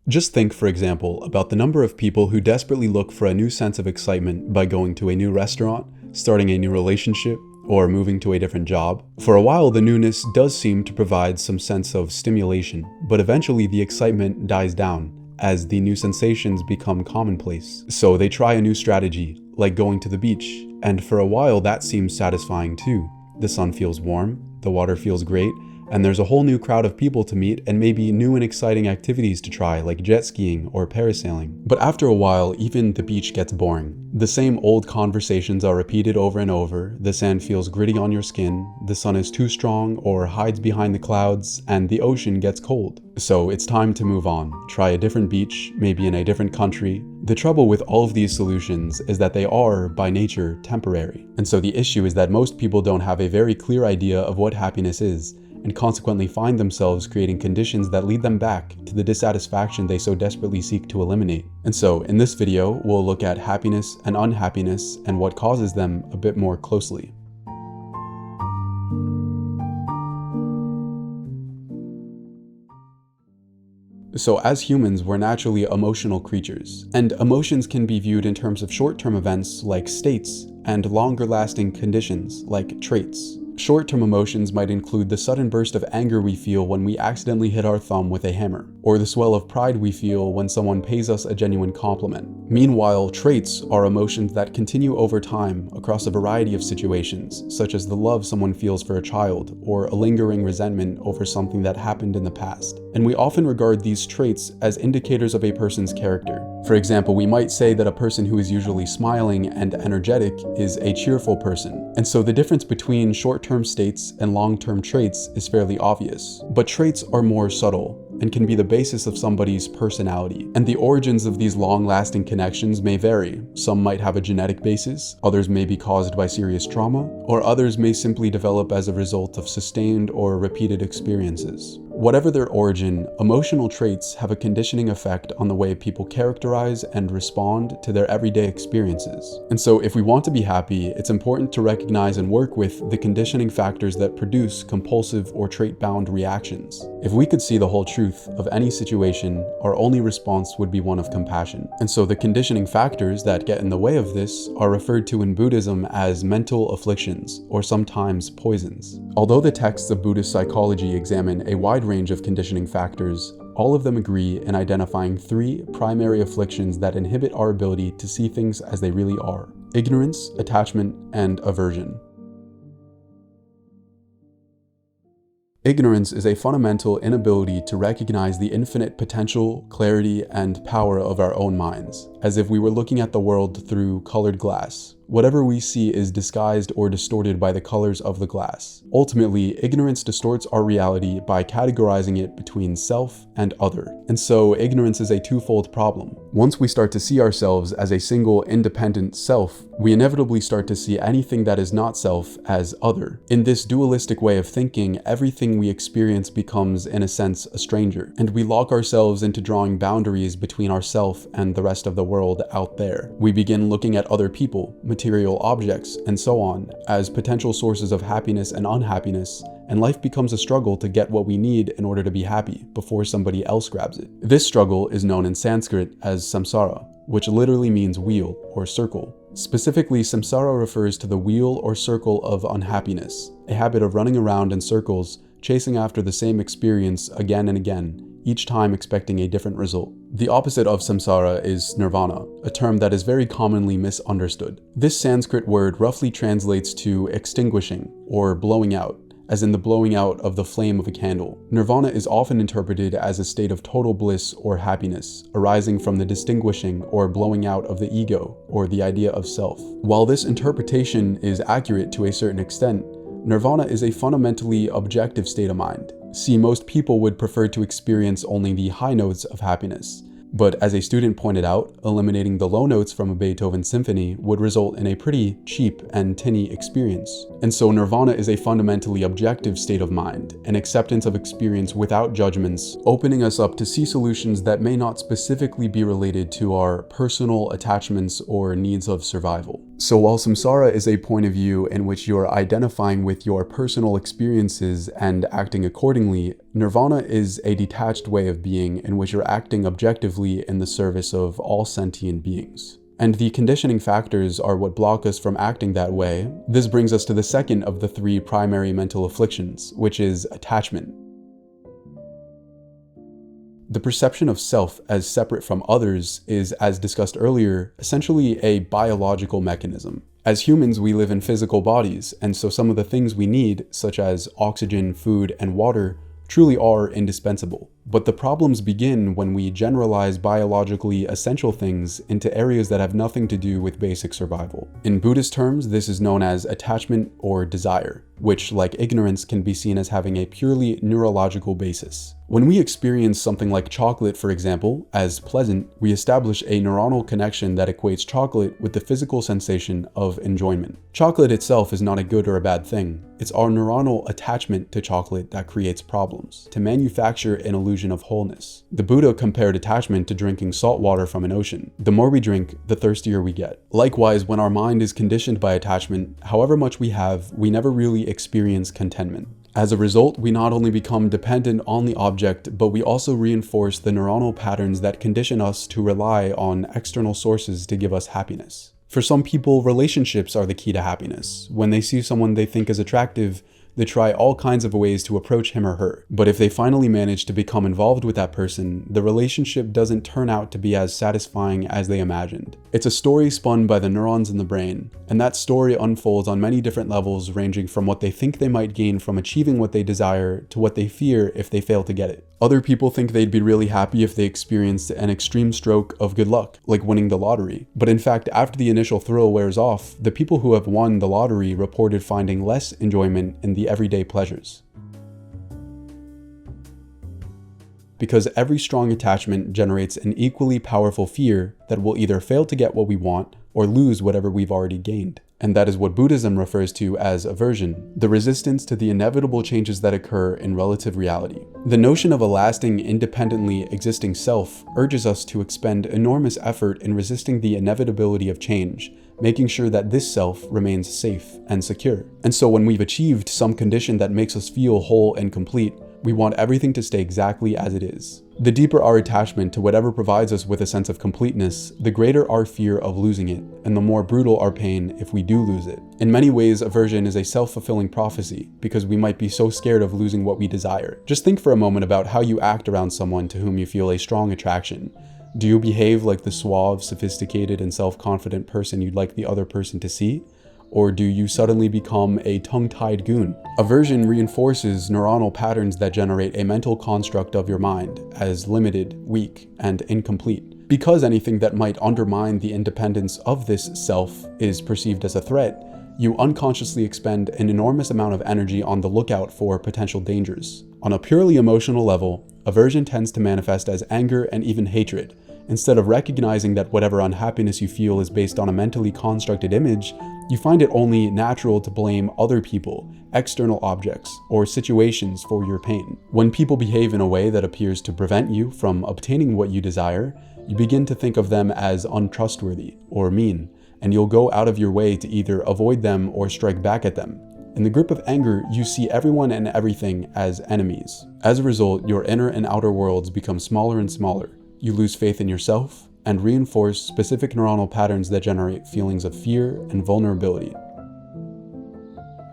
Just think, for example, about the number of people who desperately look for a new sense of excitement by going to a new restaurant, starting a new relationship, or moving to a different job. For a while, the newness does seem to provide some sense of stimulation, but eventually the excitement dies down as the new sensations become commonplace. So they try a new strategy, like going to the beach, and for a while that seems satisfying too. The sun feels warm, the water feels great, and there's a whole new crowd of people to meet and maybe new and exciting activities to try like jet skiing or parasailing. But after a while, even the beach gets boring. The same old conversations are repeated over and over, the sand feels gritty on your skin, the sun is too strong or hides behind the clouds, and the ocean gets cold. So it's time to move on, try a different beach, maybe in a different country. The trouble with all of these solutions is that they are, by nature, temporary. And so the issue is that most people don't have a very clear idea of what happiness is, and consequently find themselves creating conditions that lead them back to the dissatisfaction they so desperately seek to eliminate. And so, in this video, we'll look at happiness and unhappiness and what causes them a bit more closely. So as humans, we're naturally emotional creatures, and emotions can be viewed in terms of short-term events like states and longer-lasting conditions like traits. Short-term emotions might include the sudden burst of anger we feel when we accidentally hit our thumb with a hammer, or the swell of pride we feel when someone pays us a genuine compliment. Meanwhile, traits are emotions that continue over time across a variety of situations, such as the love someone feels for a child, or a lingering resentment over something that happened in the past. And we often regard these traits as indicators of a person's character. For example, we might say that a person who is usually smiling and energetic is a cheerful person. And so the difference between short-term states and long-term traits is fairly obvious. But traits are more subtle and can be the basis of somebody's personality. And the origins of these long-lasting connections may vary. Some might have a genetic basis, others may be caused by serious trauma, or others may simply develop as a result of sustained or repeated experiences. Whatever their origin, emotional traits have a conditioning effect on the way people characterize and respond to their everyday experiences. And so if we want to be happy, it's important to recognize and work with the conditioning factors that produce compulsive or trait-bound reactions. If we could see the whole truth of any situation, our only response would be one of compassion. And so the conditioning factors that get in the way of this are referred to in Buddhism as mental afflictions, or sometimes poisons. Although the texts of Buddhist psychology examine a wide range of conditioning factors, all of them agree in identifying three primary afflictions that inhibit our ability to see things as they really are: ignorance, attachment, and aversion. Ignorance is a fundamental inability to recognize the infinite potential, clarity, and power of our own minds, as if we were looking at the world through colored glass. Whatever we see is disguised or distorted by the colors of the glass. Ultimately, ignorance distorts our reality by categorizing it between self and other. And so, ignorance is a twofold problem. Once we start to see ourselves as a single, independent self, we inevitably start to see anything that is not self as other. In this dualistic way of thinking, everything we experience becomes, in a sense, a stranger, and we lock ourselves into drawing boundaries between ourself and the rest of the world out there. We begin looking at other people, material objects, and so on, as potential sources of happiness and unhappiness, and life becomes a struggle to get what we need in order to be happy before somebody else grabs it. This struggle is known in Sanskrit as samsara, which literally means wheel or circle. Specifically, samsara refers to the wheel or circle of unhappiness, a habit of running around in circles, chasing after the same experience again and again, each time expecting a different result. The opposite of samsara is nirvana, a term that is very commonly misunderstood. This Sanskrit word roughly translates to extinguishing or blowing out, as in the blowing out of the flame of a candle. Nirvana is often interpreted as a state of total bliss or happiness, arising from the distinguishing or blowing out of the ego, or the idea of self. While this interpretation is accurate to a certain extent, nirvana is a fundamentally objective state of mind. See, most people would prefer to experience only the high notes of happiness. But as a student pointed out, eliminating the low notes from a Beethoven symphony would result in a pretty cheap and tinny experience. And so nirvana is a fundamentally objective state of mind, an acceptance of experience without judgments, opening us up to see solutions that may not specifically be related to our personal attachments or needs of survival. So while samsara is a point of view in which you're identifying with your personal experiences and acting accordingly, nirvana is a detached way of being in which you're acting objectively in the service of all sentient beings. And the conditioning factors are what block us from acting that way. This brings us to the second of the three primary mental afflictions, which is attachment. The perception of self as separate from others is, as discussed earlier, essentially a biological mechanism. As humans, we live in physical bodies, and so some of the things we need, such as oxygen, food, and water, truly are indispensable. But the problems begin when we generalize biologically essential things into areas that have nothing to do with basic survival. In Buddhist terms, this is known as attachment or desire, which, like ignorance, can be seen as having a purely neurological basis. When we experience something like chocolate, for example, as pleasant, we establish a neuronal connection that equates chocolate with the physical sensation of enjoyment. Chocolate itself is not a good or a bad thing. It's our neuronal attachment to chocolate that creates problems, to manufacture an illusion of wholeness. The Buddha compared attachment to drinking salt water from an ocean. The more we drink, the thirstier we get. Likewise, when our mind is conditioned by attachment, however much we have, we never really experience contentment. As a result, we not only become dependent on the object, but we also reinforce the neuronal patterns that condition us to rely on external sources to give us happiness. For some people, relationships are the key to happiness. When they see someone they think is attractive, they try all kinds of ways to approach him or her. But if they finally manage to become involved with that person, the relationship doesn't turn out to be as satisfying as they imagined. It's a story spun by the neurons in the brain, and that story unfolds on many different levels, ranging from what they think they might gain from achieving what they desire to what they fear if they fail to get it. Other people think they'd be really happy if they experienced an extreme stroke of good luck, like winning the lottery. But in fact, after the initial thrill wears off, the people who have won the lottery reported finding less enjoyment in the everyday pleasures. Because every strong attachment generates an equally powerful fear that we'll either fail to get what we want or lose whatever we've already gained. And that is what Buddhism refers to as aversion, the resistance to the inevitable changes that occur in relative reality. The notion of a lasting, independently existing self urges us to expend enormous effort in resisting the inevitability of change, making sure that this self remains safe and secure. And so when we've achieved some condition that makes us feel whole and complete, we want everything to stay exactly as it is. The deeper our attachment to whatever provides us with a sense of completeness, the greater our fear of losing it, and the more brutal our pain if we do lose it. In many ways, aversion is a self-fulfilling prophecy, because we might be so scared of losing what we desire. Just think for a moment about how you act around someone to whom you feel a strong attraction. Do you behave like the suave, sophisticated, and self-confident person you'd like the other person to see? Or do you suddenly become a tongue-tied goon? Aversion reinforces neuronal patterns that generate a mental construct of your mind as limited, weak, and incomplete. Because anything that might undermine the independence of this self is perceived as a threat, you unconsciously expend an enormous amount of energy on the lookout for potential dangers. On a purely emotional level, aversion tends to manifest as anger and even hatred. Instead of recognizing that whatever unhappiness you feel is based on a mentally constructed image, you find it only natural to blame other people, external objects, or situations for your pain. When people behave in a way that appears to prevent you from obtaining what you desire, you begin to think of them as untrustworthy or mean, and you'll go out of your way to either avoid them or strike back at them. In the grip of anger, you see everyone and everything as enemies. As a result, your inner and outer worlds become smaller and smaller. You lose faith in yourself and reinforce specific neuronal patterns that generate feelings of fear and vulnerability.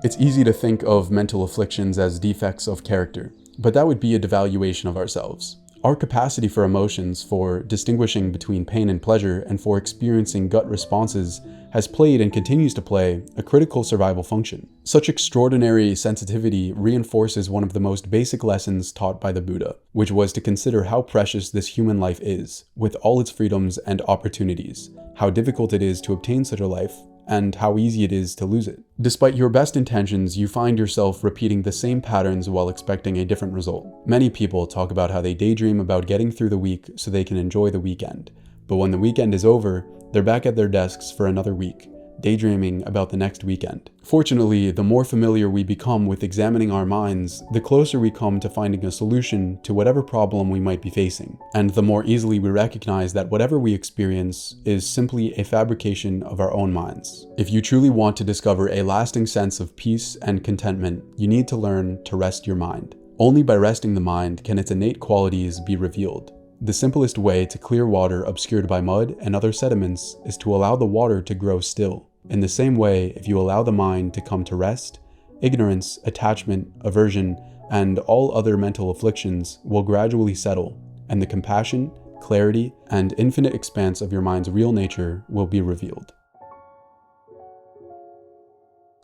It's easy to think of mental afflictions as defects of character, but that would be a devaluation of ourselves. Our capacity for emotions, for distinguishing between pain and pleasure, and for experiencing gut responses has played and continues to play a critical survival function. Such extraordinary sensitivity reinforces one of the most basic lessons taught by the Buddha, which was to consider how precious this human life is, with all its freedoms and opportunities, how difficult it is to obtain such a life, and how easy it is to lose it. Despite your best intentions, you find yourself repeating the same patterns while expecting a different result. Many people talk about how they daydream about getting through the week so they can enjoy the weekend. But when the weekend is over, they're back at their desks for another week, daydreaming about the next weekend. Fortunately, the more familiar we become with examining our minds, the closer we come to finding a solution to whatever problem we might be facing, and the more easily we recognize that whatever we experience is simply a fabrication of our own minds. If you truly want to discover a lasting sense of peace and contentment, you need to learn to rest your mind. Only by resting the mind can its innate qualities be revealed. The simplest way to clear water obscured by mud and other sediments is to allow the water to grow still. In the same way, if you allow the mind to come to rest, ignorance, attachment, aversion, and all other mental afflictions will gradually settle, and the compassion, clarity, and infinite expanse of your mind's real nature will be revealed.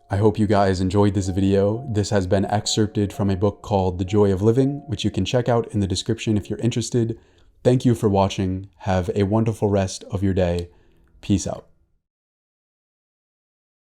I hope you guys enjoyed this video. This has been excerpted from a book called The Joy of Living, which you can check out in the description if you're interested. Thank you for watching. Have a wonderful rest of your day. Peace out.